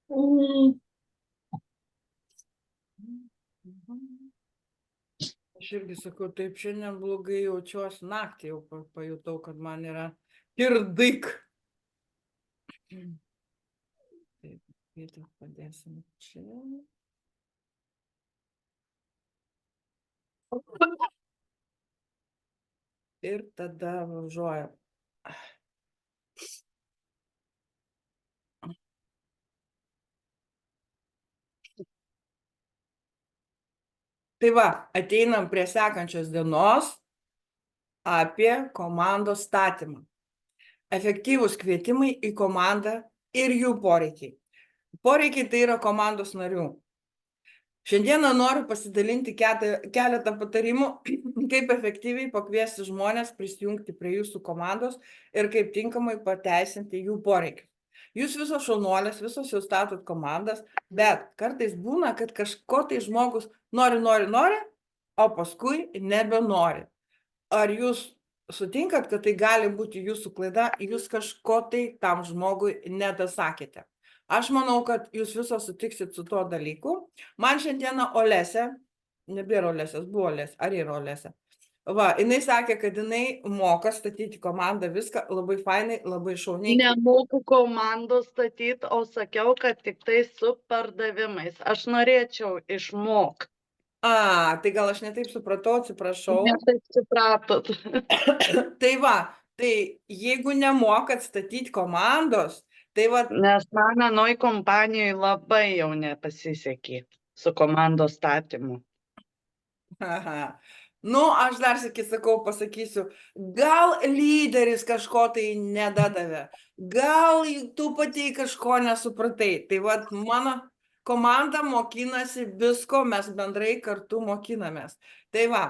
Mm. Aš irgi sakau, taip šiandien blogai jaučiuosi, naktį jau pajutau, kad man yra kirdik. Taip, vietą padėsim čia. Ir tada važiuoja. Tai va, ateinam prie sekančios dienos apie komandos statymą. Efektyvūs kvietimai į komandą ir jų poreikiai. Poreikiai tai yra komandos narių. Šiandieną noriu pasidalinti keletą patarimų, kaip efektyviai pakviesti žmonės prisijungti prie jūsų komandos ir kaip tinkamai pateisinti jų poreikius. Jūs visos šaunuolės, visos jau statot komandas, bet kartais būna, kad kažko tai žmogus nori, o paskui nebenori. Ar jūs sutinkat, kad tai gali būti jūsų klaida, jūs kažko tai tam žmogui nedasakėte? Aš manau, kad jūs visos sutiksit su tuo dalyku. Man šiandieną Olesė, nebėra Olesės, buvo Olesė, ar yra Olesė. Va, jinai sakė, kad jinai moka statyti komandą, viską labai fainai, labai šauniai. Nemoku komandos statyti, o sakiau, kad tik tai su pardavimais. Aš norėčiau išmokti. Tai gal aš netaip supratau, atsiprašau. Netaip supratot. Tai va, tai jeigu nemokat statyti komandos, tai va. Nes man anoj kompanijoj labai jau nepasisekė su komandos statymu. Aha. Nu, aš dar sakau, pasakysiu, gal lyderis kažko tai nedadavė, gal tu pati kažko nesupratai. Tai vat mano komanda mokinasi visko, mes bendrai kartu mokinamės. Tai va,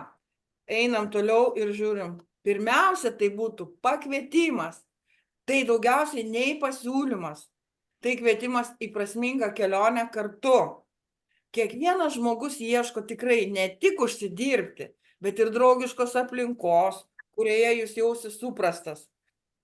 einam toliau ir žiūrim. Pirmiausia, tai būtų pakvietimas. Tai daugiausiai nei pasiūlymas. Tai kvietimas į prasmingą kelionę kartu. Kiekvienas žmogus ieško tikrai ne tik užsidirbti, bet ir draugiškos aplinkos, kurioje jūs jausis suprastas,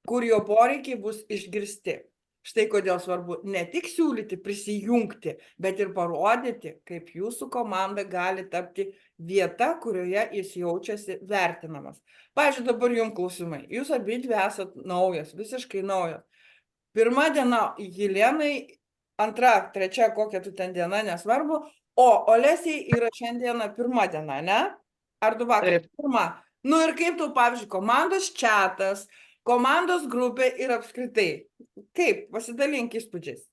kur jo poreikiai bus išgirsti. Štai kodėl svarbu ne tik siūlyti prisijungti, bet ir parodyti, kaip jūsų komanda gali tapti vieta, kurioje jis jaučiasi vertinamas. Pavyzdžiui, dabar jums klausimai. Jūs abidvi esat naujas, visiškai naujas. Pirma diena Jelenai, antra, trečia, kokia tu ten diena, nesvarbu. O Olesiai yra šiandieną pirma diena, ne? Ar du vakar? Taip. Pirma. Nu ir kaip tu, pavyzdžiui, komandos čatas, komandos grupė ir apskritai. Kaip? Pasidalink įspūdžiais.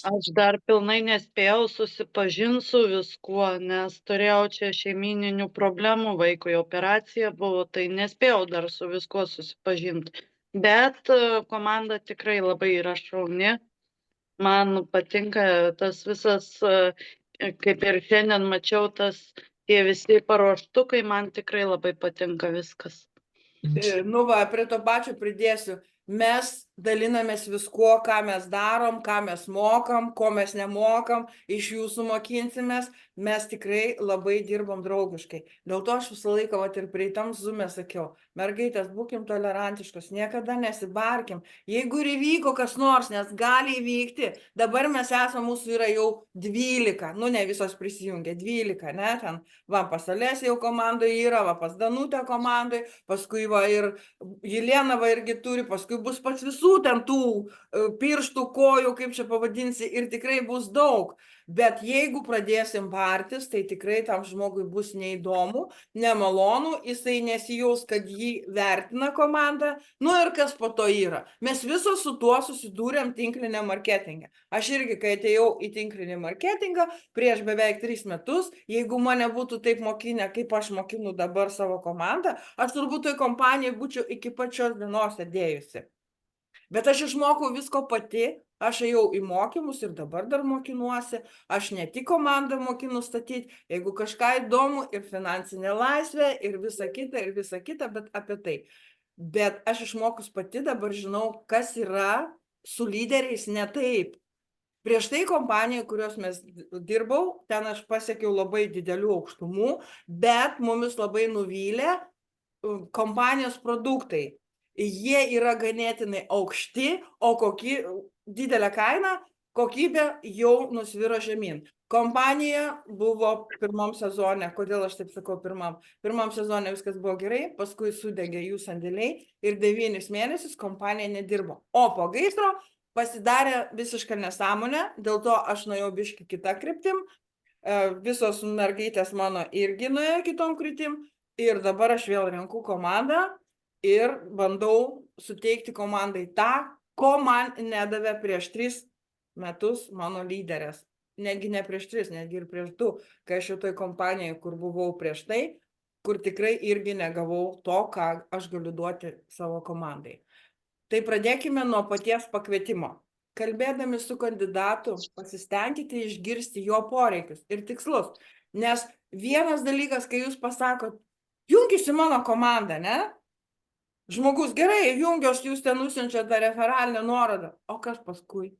Aš dar pilnai nespėjau susipažinti su viskuo, nes turėjau čia šeimininių problemų, vaikui operacija buvo, tai nespėjau dar su viskuo susipažinti. Bet komanda tikrai labai yra šauni. Man patinka tas visas, kaip ir šiandien mačiau, tie visi paruoštukai, man tikrai labai patinka viskas. Nu va, prie to pačio pridėsiu. Mes dalinamės viskuo, ką mes darom, ką mes mokam, ko mes nemokam, iš jūsų mokinsimės, mes tikrai labai dirbam draugiškai. Dėl to aš visą laiką, vat ir prieitam Zoom'e sakiau, mergaitės, būkim tolerantiškos, niekada nesibarkim. Jeigu ir įvyko kas nors, nes gali įvykti, dabar mes esame, mūsų yra jau 12, nu ne visos prisijungia, 12, ne, ten, va, pas Olesę jau komandoje yra, va, pas Danutę komandoje, paskui va ir Jelena va irgi turi, paskui bus pas visų ten tų pirštų, kojų, kaip čia pavadinsi, ir tikrai bus daug. Bet jeigu pradėsim bartis, tai tikrai tam žmogui bus neįdomu, nemalonu, jisai nesijaus, kad jį vertina komanda. Nu ir kas po to yra. Mes visos su tuo susidūrėm tinkliniam marketingė. Aš irgi, kai atėjau į tinklinį marketingą, prieš beveik 3 metus, jeigu mane būtų taip mokinę, kaip aš mokinu dabar savo komandą, aš turbūt toj kompanijai būčiau iki pačios dienos sėdėjusi. Bet aš išmokau visko pati, aš ėjau į mokymus ir dabar dar mokinuosi, aš ne tik komandą mokinu statyti, jeigu kažką įdomu ir finansinė laisvė ir visa kita, bet apie tai. Bet aš išmokus pati dabar žinau, kas yra su lyderiais ne taip. Prieš tai kompanijai, kurios mes dirbau, ten aš pasiekiau labai didelių aukštumų, bet mumis labai nuvylė kompanijos produktai. Jie yra ganėtinai aukšti, o didelė kaina, kokybė jau nusviro žemyn. Kompanija buvo pirmam sezone, kodėl aš taip sakau pirmam? Pirmam sezone viskas buvo gerai, paskui sudegė jų sandėliai ir 9 mėnesius kompanija nedirbo. O po gaisro pasidarė visišką nesąmonę, dėl to aš nuėjau biškį kitą kryptim, visos mergaitės mano irgi nuėjo kitom kryptim ir dabar aš vėl renku komandą ir bandau suteikti komandai tą, ko man nedavė prieš 3 metus mano lyderės. Netgi ne prieš 3, netgi ir prieš 2, kai aš jau toj kompanijai, kur buvau prieš tai, kur tikrai irgi negavau to, ką aš galiu duoti savo komandai. Tai pradėkime nuo paties pakvietimo. Kalbėdami su kandidatu, pasistengkite išgirsti jo poreikius ir tikslus. Nes vienas dalykas, kai jūs pasakot, jungis į mano komandą, ne? Žmogus, gerai, jungios, jūs ten nusiunčiate tą referalinę nuorodą. O kas paskui?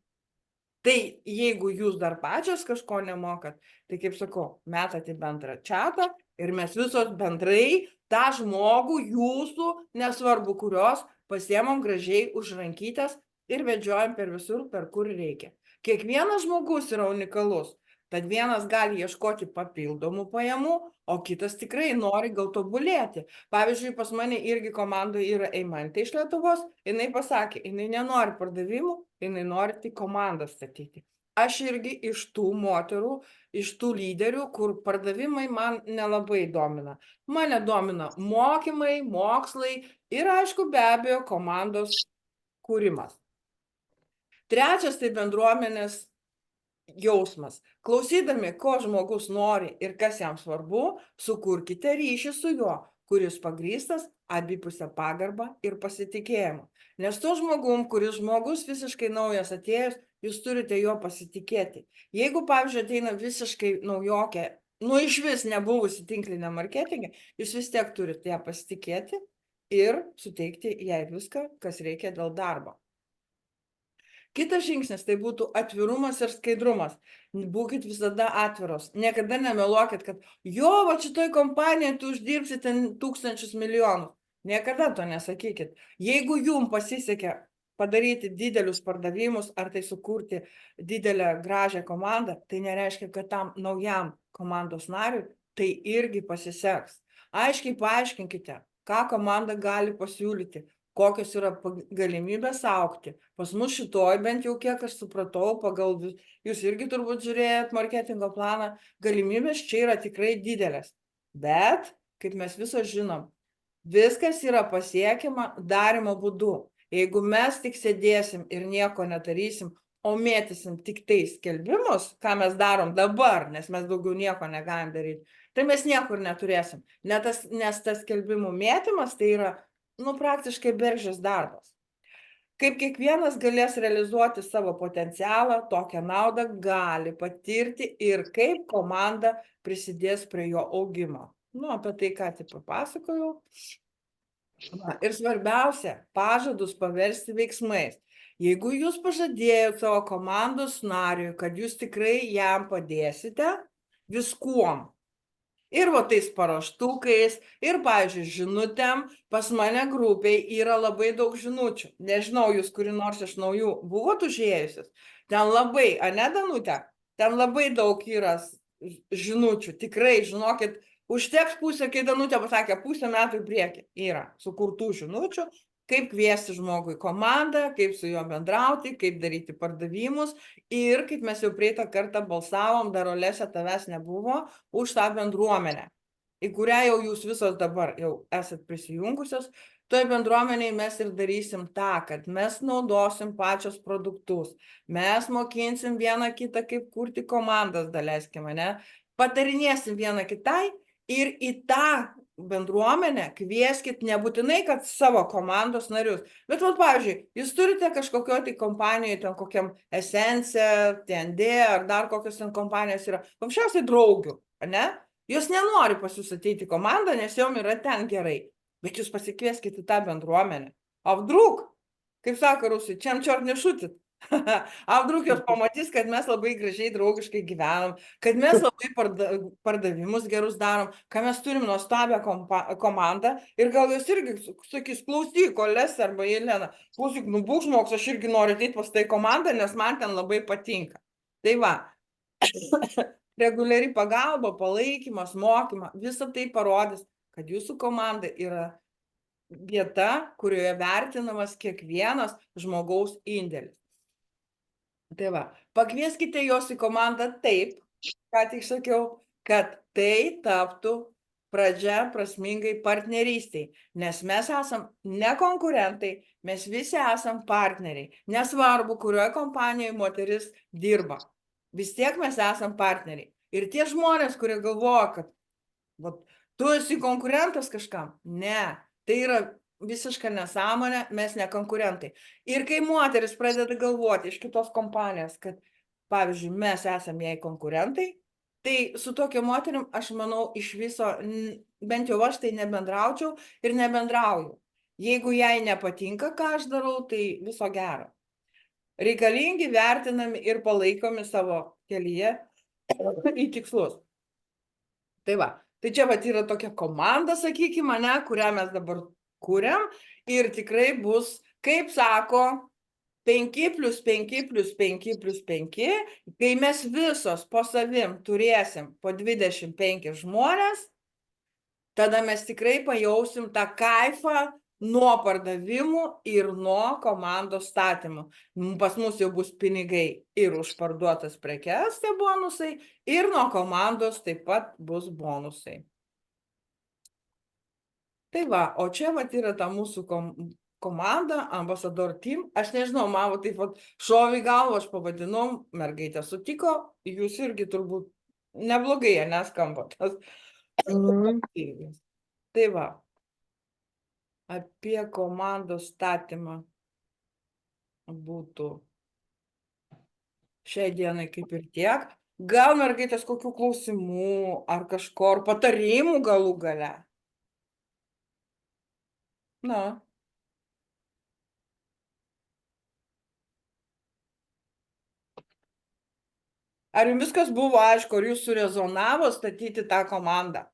Tai jeigu jūs dar pačios kažko nemokat, tai kaip sakau, metat į bendrą čatą ir mes visos bendrai tą žmogų jūsų, nesvarbu kurios, pasiemam gražiai už rankytės ir vedžiojam per visur, per kur reikia. Kiekvienas žmogus yra unikalus, tad vienas gali ieškoti papildomų pajamų, o kitas tikrai nori gal tobulėti. Pavyzdžiui, pas mane irgi komandoje yra Eimantė iš Lietuvos, jinai pasakė, jinai nenori pardavimų, jinai nori tik komandą statyti. Aš irgi iš tų moterų, iš tų lyderių, kur pardavimai man nelabai domina. Mane domina mokymai, mokslai ir aišku, be abejo, komandos kūrimas. Trečias tai bendruomenės jausmas. Klausydami, ko žmogus nori ir kas jam svarbu, sukurkite ryšį su juo, kuris pagrįstas abipusę pagarbą ir pasitikėjimą. Nes to žmogum, kuris žmogus visiškai naujas atėjęs, jūs turite jo pasitikėti. Jeigu, pavyzdžiui, ateina visiškai naujokė, iš vis nebuvusi tinklinė marketingė, jūs vis tiek turite ją pasitikėti ir suteikti jai viską, kas reikia dėl darbo. Kitas žingsnis tai būtų atvirumas ir skaidrumas. Būkit visada atviros. Niekada nemeluokit, kad jo, va šitoj kompanijai tu uždirbsi ten tūkstančius milijonų. Niekada to nesakykit. Jeigu jums pasisekė padaryti didelius pardavimus ar tai sukurti didelę gražią komandą, tai nereiškia, kad tam naujam komandos nariui tai irgi pasiseks. Aiškiai paaiškinkite, ką komanda gali pasiūlyti, kokios yra galimybės augti. Pas mus šitoj, bent jau kiek aš supratau, pagal jūs irgi turbūt žiūrėjot marketingo planą, galimybės čia yra tikrai didelės. Bet, kaip mes visos žinom, viskas yra pasiekiama darimo būdu. Jeigu mes tik sėdėsim ir nieko nedarysim, o mėtysim tik tai skelbimus, ką mes darom dabar, nes mes daugiau nieko negalim daryti, tai mes niekur neturėsim. Nes tas skelbimų mėtymas tai yra praktiškai bergždžias darbas. Kaip kiekvienas galės realizuoti savo potencialą, tokią naudą gali patirti ir kaip komanda prisidės prie jo augimo. Apie tai, ką tik papasakojau. Ir svarbiausia, pažadus paversti veiksmais. Jeigu jūs pažadėjote savo komandos nariui, kad jūs tikrai jam padėsite viskuom, ir va tais paruoštukais, ir, pavyzdžiui, žinutėm, pas mane grupiai yra labai daug žinučių. Nežinau, jūs kuri nors iš naujų buvot užėjusius. Ten labai, ane Danutė, ten labai daug yra žinučių. Tikrai, žinokit, užteks pusę, kai Danutė pasakė, pusę metų į priekį yra sukurtų žinučių, kaip kviesti žmogui komandą, kaip su juo bendrauti, kaip daryti pardavimus ir kaip mes jau praeitą kartą balsavom, dar Olese tavęs nebuvo, už tą bendruomenę, į kurią jau jūs visos dabar jau esat prisijungusios. Toj bendruomeniai mes ir darysim tą, kad mes naudosim pačios produktus, mes mokinsim vieną kitą, kaip kurti komandas, daleiskim, ne? Patarinėsim vieną kitai ir į tą bendruomenę kvieskit nebūtinai, kad savo komandos narius. Bet, pavyzdžiui, jūs turite kažkokio tai kompanijoje, ten kokiam Essence, TND ar dar kokios ten kompanijos yra, paprasčiausiai draugių, ne? Jos nenori pas jūs ateiti į komandą, nes jom yra ten gerai. Bet jūs pasikvieskite tą bendruomenę. O vdrug, kaip sako rusai, čiam čiort nešutit. A vdruk jos pamatys, kad mes labai gražiai, draugiškai gyvenam, kad mes labai pardavimus gerus darom, kad mes turim nuostabią komandą ir gal jos irgi sakys, klausyk, Olesė arba Jelena, klausyk, nu būk žmogus, aš irgi noriu ateiti pas tai komandą, nes man ten labai patinka. Tai va, reguliari pagalba, palaikymas, mokymas, visą tai parodys, kad jūsų komanda yra vieta, kurioje vertinamas kiekvienas žmogaus indėlis. Tai va, pakvieskite jos į komandą taip, ką tik sakiau, kad tai taptų pradžia prasmingai partnerystiai, nes mes esam ne konkurentai, mes visi esam partneriai, nesvarbu, kurioje kompanijoje moteris dirba, vis tiek mes esam partneriai. Ir tie žmonės, kurie galvoja, kad vat, tu esi konkurentas kažkam, ne, tai yra visiška nesąmonė, mes ne konkurentai. Ir kai moteris pradeda galvoti iš kitos kompanijos, kad, pavyzdžiui, mes esame jai konkurentai, tai su tokia moterim, aš manau, iš viso, bent jau aš tai nebendraučiau ir nebendrauju. Jeigu jai nepatinka, ką aš darau, tai viso gero. Reikalingi, vertinami ir palaikomi savo kelyje į tikslus. Tai va, tai čia vat yra tokia komanda, sakykime, ne, kurią mes dabar kuriam ir tikrai bus, kaip sako, 5+5+5+5, kai mes visos po savim turėsim po 25 žmonės, tada mes tikrai pajausim tą kaifą nuo pardavimų ir nuo komandos statymų. Pas mus jau bus pinigai ir už parduotas prekes, tai bonusai, ir nuo komandos taip pat bus bonusai. Tai va, o čia vat yra ta mūsų komanda, Ambassador Team. Aš nežinau, man taip vat šovė galvą, aš pavadinau, mergaitė sutiko, jūs irgi turbūt neblogai, neskamba tas. Tai va, apie komandos statymą būtų šiai dienai kaip ir tiek. Gal mergaitės kokių klausimų ar kažko, ar patarimų galų gale? Na. Ar jums viskas buvo aišku, ar jūs surezonavo statyti tą komandą?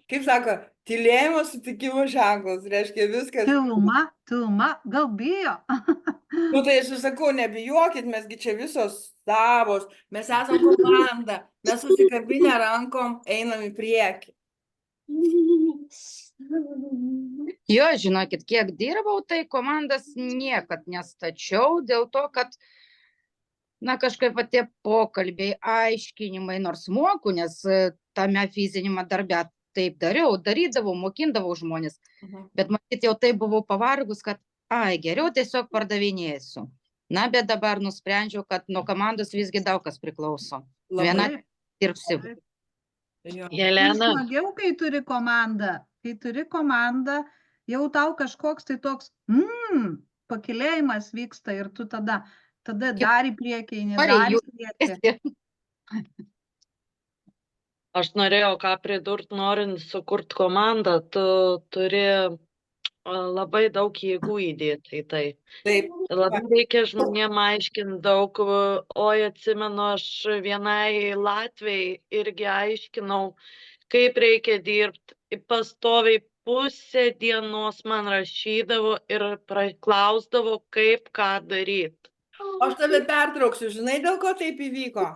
Kaip sako, tylėjimo sutikimo ženklas, reiškia viskas. Tilma, gal bijo? Nu tai aš sakau, nebijokit, mesgi čia visos savos, mes esam komanda, mes susikabinę rankom einam į priekį. Jo, žinokit, kiek dirbau, tai komandas niekad nestačiau, dėl to, kad, na, kažkaip tie pokalbiai, aiškinimai, nors moku, nes tame fizinėme darbe taip darydavau, mokindavau žmonės, bet matyt, jau taip buvau pavargus, kad, geriau tiesiog pardavinėsiu. Na, bet dabar nusprendžiau, kad nuo komandos visgi daug kas priklauso. Viena dirbsiu. Jelena, Smagiau, kai turi komandą, jau tau kažkoks tai toks, pakilėjimas vyksta ir tu tada dar į priekį, dar į priekį. aš norėjau ką pridurt, norint sukurt komandą, tu turi labai daug jėgų įdėti į tai. Taip. Labai reikia žmonėm aiškinti daug, oi atsimenu, aš vienai Latvijai irgi aiškinau, kaip reikia dirbti, pastoviai pusę dienos man rašydavo ir klausdavo, kaip ką daryti. Aš tave pertrauksiu, žinai, dėl ko taip įvyko?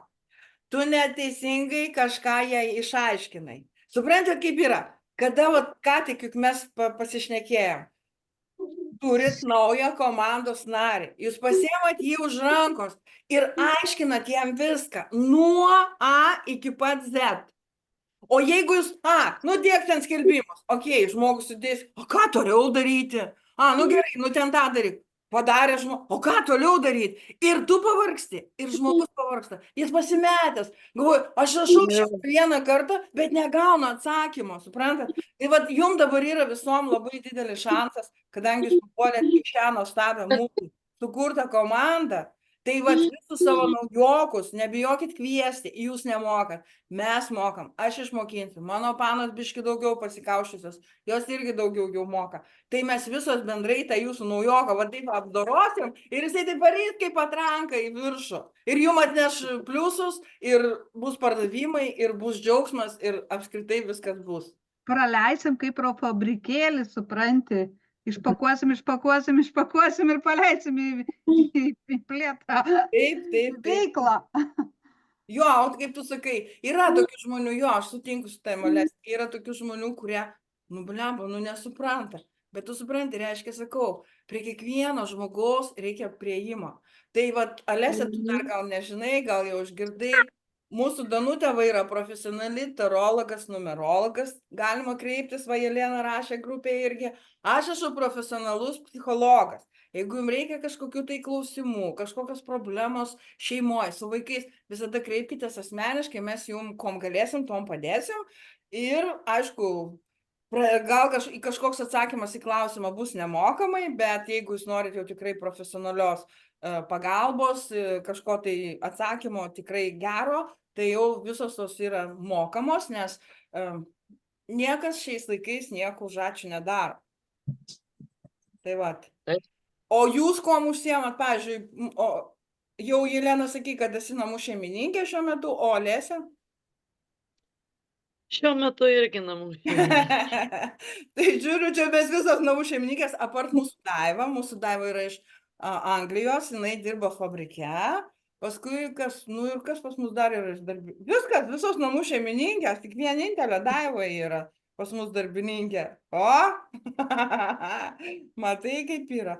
Tu neteisingai kažką jai išaiškinai. Suprantat, kaip yra? Kada ką tik juk mes pasišnekėjom, turit naują komandos narį, jūs pasiėmat jį už rankos ir aiškinat jam viską nuo A iki pat Z. O jeigu jūs, dėk ten skelbimus, žmogus sudės, o ką toliau daryti? Nu gerai, ten tą daryk. Padarė žmogus, o ką toliau daryti? Ir tu pavargsti, ir žmogus pavargsta. Jis pasimetęs. Galvoju, aš rašau vieną kartą, bet negaunu atsakymo, suprantat? Tai jums dabar yra visom labai didelis šansas, kadangi jūs papuolėt į šią nuostabią mūsų sukurtą komandą, Tai vat visus savo naujokus, nebijokit kviesti, jūs nemokat, mes mokam, aš išmokinsiu, mano panos biški daugiau pasikaušusios, jos irgi daugiau jau moka. Tai mes visos bendrai tą jūsų naujoką, va taip apdorosim ir jisai taip varys kaip atranka į viršų. Ir jum atneš pliusus, ir bus pardavimai, ir bus džiaugsmas, ir apskritai viskas bus. Praleisim kaip pro fabrikėlį, supranti. Išpakuosim ir paleisim į plėtrą. Taip. Veiklą. Jo, o kaip tu sakai, yra tokių žmonių, jo, aš sutinku su tai, Alesė, yra tokių žmonių, kurie, blemba, nesupranta. Bet tu supranti, reiškia, sakau, prie kiekvieno žmogaus reikia prieimo. Tai vat, Alesė, tu dar gal nežinai, gal jau išgirdai, mūsų Danutė yra profesionali tarologas, numerologas, galima kreiptis, va, Jelena rašė grupėje irgi, aš esu profesionalus psichologas. Jeigu jums reikia kažkokių tai klausimų, kažkokios problemos šeimoje, su vaikais, visada kreipkitės asmeniškai, mes jums kom galėsim, tom padėsim. Ir, aišku, gal kažkoks atsakymas į klausimą bus nemokamai, bet jeigu jūs norite jau tikrai profesionalios pagalbos, kažko tai atsakymo tikrai gero, tai jau visos tos yra mokamos, nes niekas šiais laikais nieko už ačiū nedaro. Tai vat. O jūs kuom užsiemat, pavyzdžiui, jau Jelena sakė, kad esi namų šeimininkė šiuo metu, o Alesė? Šiuo metu irgi namų šeimininkė. Tai žiūriu, čia mes visos namų šeimininkės, apart mūsų Daiva yra iš Anglijos, jinai dirba fabrike, paskui kas pas mus dar yra iš darbininkė. Viskas, visos namų šeimininkės, tik vienintelė Daiva yra pas mus darbininkė. O, matai kaip yra.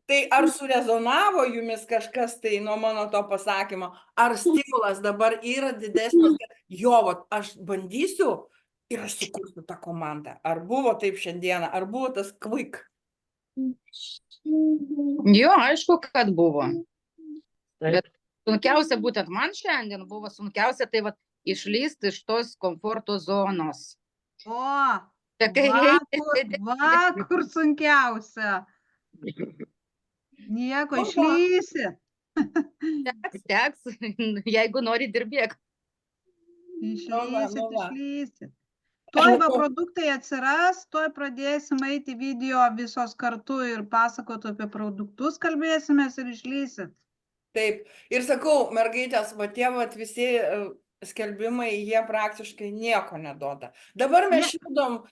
Tai ar surezonavo jumis kažkas tai nuo mano to pasakymo, ar stimulas dabar yra didesnis, kad jo, aš bandysiu ir aš sukursiu tą komandą. Ar buvo taip šiandieną, ar buvo tas kvik? Jo, aišku, kad buvo. Bet sunkiausia būtent man šiandien buvo sunkiausia tai vat išlysti iš tos komforto zonos. O, Kai va, kur sunkiausia. Nieko, išlysi. Teks, jeigu nori dirbėk. Išlysi. Tuoj va produktai atsiras, tuoj pradėsim eiti video visos kartu ir pasakoti apie produktus, kalbėsimės ir išlysit. Taip, ir sakau, mergaitės, va tie visi skelbimai, jie praktiškai nieko neduoda. Dabar mes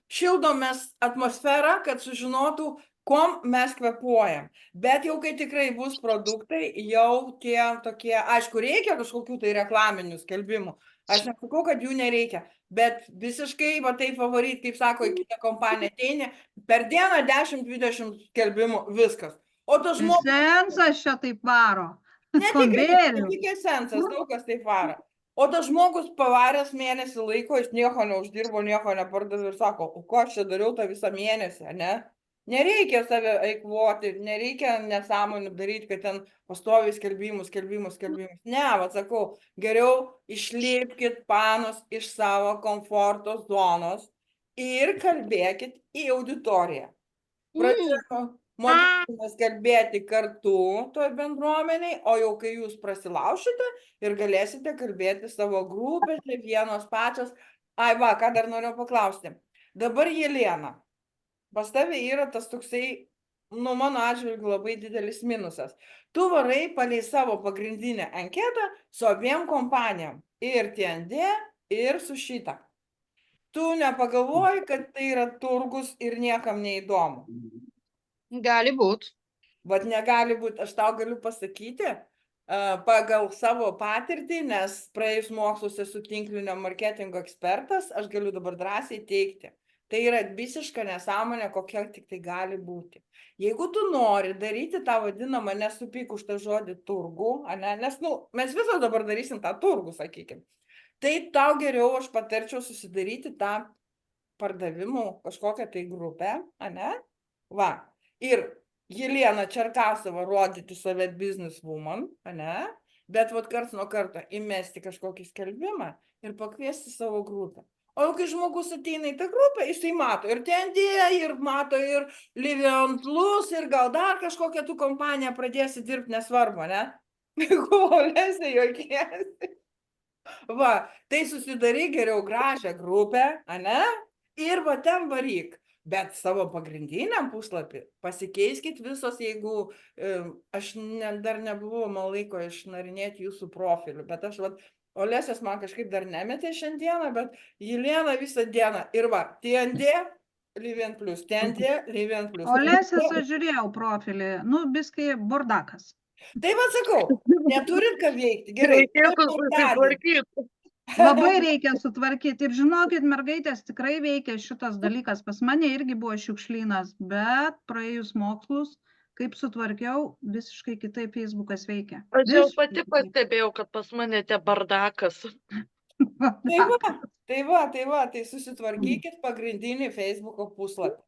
šildomės atmosferą, kad sužinotų, kom mes kvepuojam. Bet jau kai tikrai bus produktai, jau tie tokie, aišku, reikia kažkokių tai reklaminių skelbimų. Aš nesakau, kad jų nereikia, bet visiškai va taip favorit, kaip sako, į kitą kompaniją ateini, per dieną 10-20 skelbimų, viskas. O tas žmogus... Sensas čia taip varo. Ne tik esensas, daug kas taip varo. O tas žmogus pavaręs mėnesį laiko, jis nieko neuždirbo, nieko nepardavė ir sako, o ko aš čia dariau tą visą mėnesį, ne? Nereikia save eikvoti, nereikia nesąmonių daryti, kad ten pastoviai skelbimus. Ne, va sakau, geriau išlipkit panos iš savo komforto zonos ir kalbėkit į auditoriją. Mokykimės kalbėti kartu toj bendruomeniai, o jau kai jūs prasilaušite ir galėsite kalbėti savo grupėse, vienos pačios. Ai va, ką dar noriu paklausti. Dabar Jelena, pas tavai yra tas toksai, mano atžvilgiu labai didelis minusas. Tu varai palei savo pagrindinę anketą su abiem kompanijom. Ir TND, ir su šitą. Tu nepagalvoji, kad tai yra turgus ir niekam neįdomu. Gali būt. Vat negali būt, aš tau galiu pasakyti, pagal savo patirtį, nes praėjus mokslus esu tinklinio marketingo ekspertas, aš galiu dabar drąsiai teigti. Tai yra visiška nesąmonė, kokia tik tai gali būti. Jeigu tu nori daryti tą vadinamą, nesupyk už tą žodį turgų, nes mes visos dabar darysim tą turgų, sakykim, tai tau geriau aš patarčiau susidaryti tą pardavimų kažkokią tai grupę, va, ir Jelena Čerkasova rodyti save businesswoman, bet vat karts nuo karto įmesti kažkokį skelbimą ir pakviesti savo grupę. O kai žmogus ateina į tą grupę, jisai mato ir TND, ir mato ir Livion Plus, ir gal dar kažkokią tu kompaniją pradėsi dirbti, nesvarbu, ne? Olesė juokiesi. Va, tai susidaryk geriau gražią grupę, ane? Ir va ten varyk. Bet savo pagrindiniam puslapį pasikeiskit visos, jeigu aš dar nebuvau man laiko išnarinėti jūsų profilių, bet aš vat, Olesės man kažkaip dar nemetė šiandieną, bet Jelena visą dieną. Ir va, TND, Livian Plus, TND, Livian Plus. Olesės aš žiūrėjau profilį, nu, biski bordakas. Tai va sakau, neturit ką veikti. Gerai. Reikėtų susitvarkyti. Labai reikia sutvarkyti. Ir žinokit, mergaitės, tikrai veikia šitas dalykas. Pas mane irgi buvo šiukšlynas, bet praėjus mokslus, kaip sutvarkiau, visiškai kitaip Facebookas veikia. Aš jau Visiškai pati kitaip. pastebėjau, kad pas mane te bardakas. Tai susitvarkykit pagrindinį Facebooko puslapį.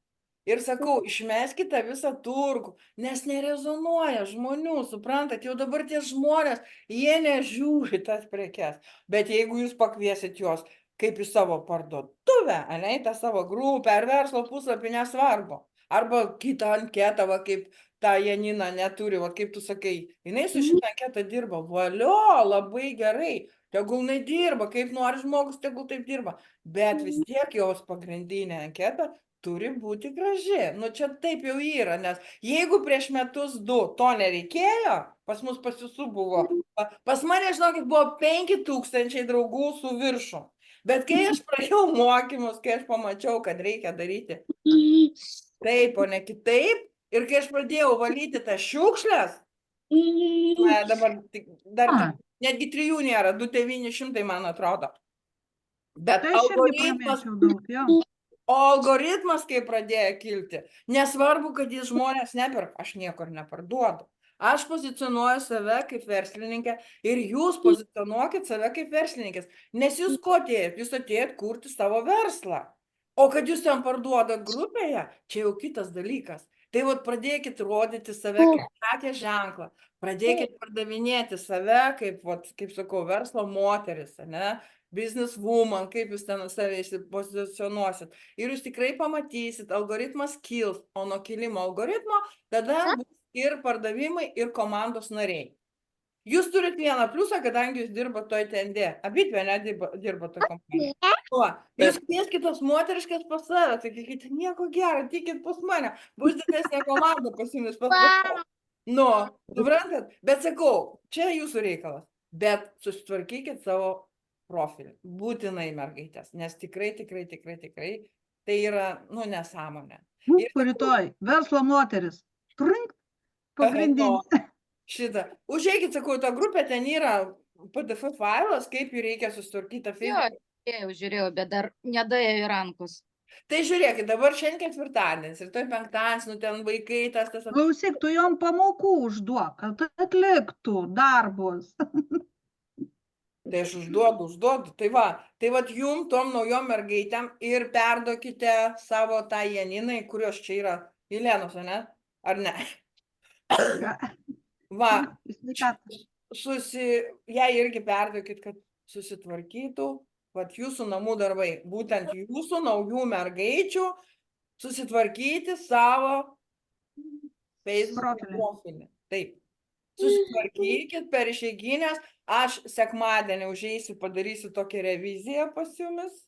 Ir sakau, išmeskite visą turgų, nes nerezonuoja žmonių, suprantat, jau dabar tie žmonės, jie nežiūri tas prekes. Bet jeigu jūs pakviesit juos kaip į savo parduotuvę, ane, į tą savo grupę ar verslo puslapį, nesvarbu. Arba kitą anketą, va, kaip tą Janina neturi, va, kaip tu sakai, jinai su šitą anketą dirba, valio, labai gerai. Tegul nedirba, kaip nori žmogus, tegul taip dirba. Bet vis tiek jos pagrindinė anketa turi būti graži. Nu čia taip jau yra, nes jeigu prieš metus 2 to nereikėjo, pas mus pas visų buvo, pas mane, žinokit, buvo 5000 draugų su viršum. Bet kai aš pradėjau mokymus, kai aš pamačiau, kad reikia daryti taip, o ne kitaip, ir kai aš pradėjau valyti tas šiukšles, dabar dar netgi 3 nėra, 2900 man atrodo. Bet Tai aš irgi pramečiau daug, jo. O algoritmas, kai pradėjo kilti, nesvarbu, kad jis žmonės neperka, aš niekur neparduodu. Aš pozicionuoju save kaip verslininkę ir jūs pozicionuokit save kaip verslininkės. Nes jūs ko atėjot? Jūs atėjot kurti savo verslą. O kad jūs ten parduodat grupėje, čia jau kitas dalykas. Tai vat pradėkit rodyti save kaip prekės ženklą. Pradėkit pardavinėti save kaip, vat, kaip sakau, verslo moteris, ne? Business woman, kaip jūs ten save pozicionuosit. Ir jūs tikrai pamatysit, algoritmas kils, o nuo kilimo algoritmo tada bus ir pardavimai, ir komandos nariai. Jūs turit vieną pliusą, kadangi jūs dirbat toj TND. Abidvi nedirba toj kompanijai. Jūs kvieskit tos moteriškės pas save, sakykite, nieko gero, tikit pas mane, bus didesnė komanda pas jumis pas mane. Nu, suprantat? Bet sakau, čia jūsų reikalas. Bet susitvarkykit savo profilį. Būtinai mergaitės, nes tikrai tai yra, nu, nesąmonė. Rytoj, verslo moteris. Trink, pagrindinis. Šitą. Užeikit, sakau, tą grupę, ten yra PDF failas, kaip jį reikia susitvarkyti Facebook. Jo, žiūrėjau, bet dar nedėjo į rankos. Tai žiūrėkit, dabar šiandien 4-adienis, ir toj 5-adienis, nu ten vaikai, tas. Klausyk, tu jom pamokų užduok, kad atliktų darbus. Tai aš užduodu. Tai va jum, tom naujom mergaitėm ir perduokite savo tą Janinai, kurios čia yra Jelenos, ne? Ar ne? Va, jai irgi perduokit, kad susitvarkytų, vat jūsų namų darbai, būtent jūsų naujų mergaičių susitvarkyti savo Facebook profilį. Taip. Susitvarkykit per išeiginės, aš sekmadienį užeisiu, padarysiu tokią reviziją pas jumis.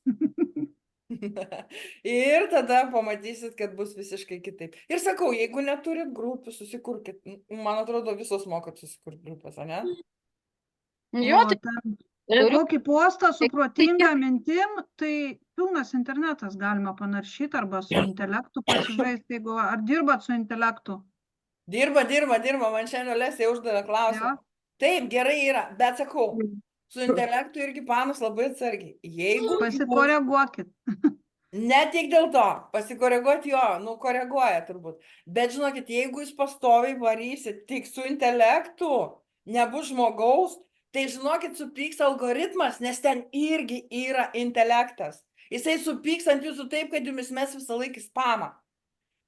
Ir tada pamatysit, kad bus visiškai kitaip. Ir sakau, jeigu neturit grupių, susikurkit. Man atrodo, visos mokat susikurti grupės, ne? Jo, tai kokį postą su protinga mintim, tai pilnas internetas galima panaršyti arba su intelektu pasižaisti, jeigu ar dirbat su intelektu. Dirba, man šiandien Olesė uždavė klausimą. Taip, gerai yra, bet sakau, su intelektu irgi panas labai atsargiai. Pasikoreguokit. Ne tik dėl to, pasikoreguoti jo, nu koreguoja turbūt. Bet žinokit, jeigu jūs pastoviai varysit tik su intelektu, nebus žmogaus, tai žinokit, supyks algoritmas, nes ten irgi yra intelektas. Jisai supyks ant jūsų taip, kad jumis mes visą laiką spamą.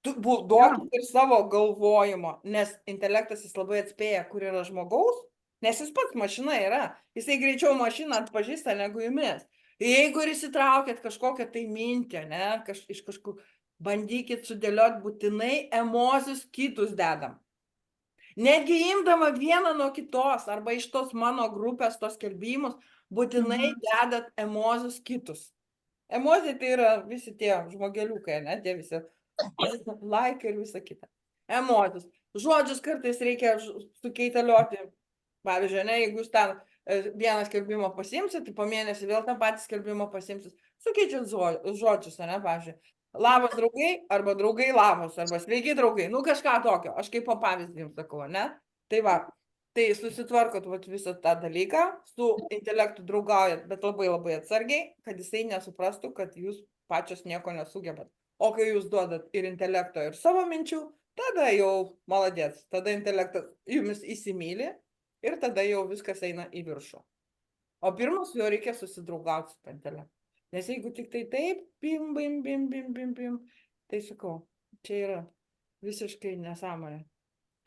Duokit ir savo galvojimo, nes intelektas jis labai atspėja, kur yra žmogaus, nes jis pats mašina yra. Jisai greičiau mašiną atpažįsta negu jumis. Jeigu ir įsitraukėt kažkokią tai mintį, ne, iš kažkur, bandykit sudėlioti būtinai emodžius kitus dedam. Netgi imdama vieną nuo kitos, arba iš tos mano grupės, tos skelbimus, būtinai dedat emodžius kitus. Emocijai tai yra visi tie žmogeliukai, ne, tie visi like ir visa kita. Emodžius. Žodžius kartais reikia sukeitalioti. Pavyzdžiui, ne, jeigu jūs ten vieną skelbimą pasimsit, tai po mėnesį vėl tą patį skelbimą pasimsit, sukeičiant žodžius, ne, pavyzdžiui. Labas draugai, arba draugai labas, arba sveiki draugai, nu kažką tokio, aš kaip po pavyzdį jums sakau, ne? Tai va, tai susitvarkot vat, visą tą dalyką, su intelektu draugaujat, bet labai labai atsargiai, kad jisai nesuprastų, kad jūs pačios nieko nesugebat. O kai jūs duodat ir intelekto, ir savo minčių, tada jau maladėts, tada intelektas jumis įsimyli ir tada jau viskas eina į viršų. O pirmas jo reikia susidraugauti su intelektu. Nes jeigu tik tai taip, bim, bim, bim, bim, bim, bim, tai sakau, čia yra visiškai nesąmonė.